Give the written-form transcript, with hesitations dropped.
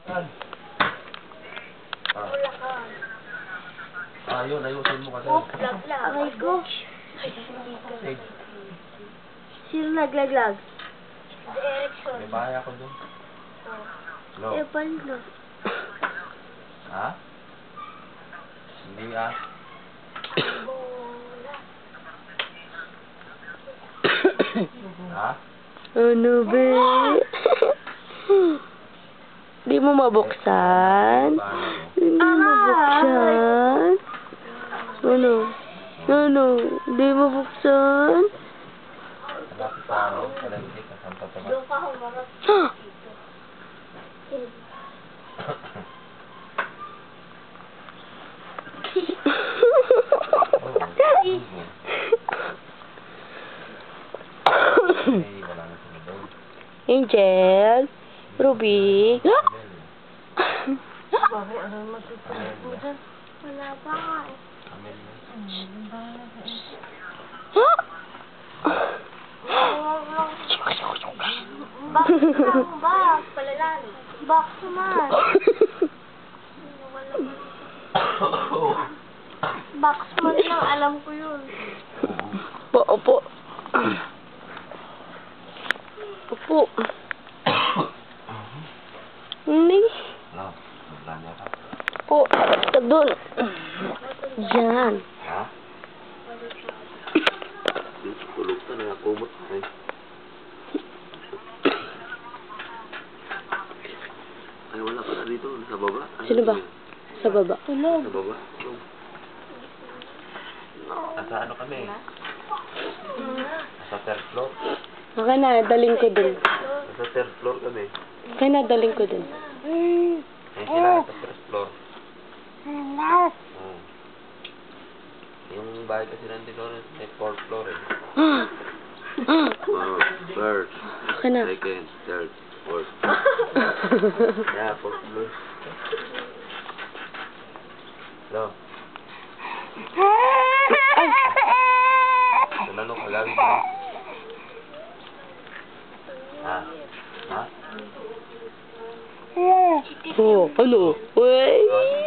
Yan. Wala ka. Yun, ayusin mo kasi. Oh, laglag. Aray ko. Hey, Sino naglaglag? Si Erickson. may bahay ako dun. Hello? Eh, paano? Ha? Hindi ah. Ha? Ano be? Di mo mabuksan? Di mo mabuksan? Ano? Ano? Di mo buksan? Hanapin sa ano? Palengke sa Santo Tomas. Doon ka humarap. Ay, wala na sila doon. Angel? Ruby? Bakit ano matutulog mo dyan? Wala pa nga eh. Amen na. Box lang, box. Palalalo. Box naman. Box man lang, alam ko yun. Opo. Opo. Hindi. Hello? Maglaan niya ka? Po. Basta doon. Diyan. Ha? Tulog ka na, kumot ka eh. Ay, wala ka na dito, sa baba. Sino ba? Sa baba. Tulog. Sa baba. Tulog. Nasa ano kami? Nasa third floor. Okay na, daling ko dun. Nasa third floor kami. Okay na, daling ko dun. Eh, sila sa first floor. Oh. Yung bahay kasi nandito may fourth floor eh. First, Okay na. second, third, fourth. Yeah, fourth floor. Hello? Ano ka gawin mo? Ha? Ha? Oh, ano? Uy!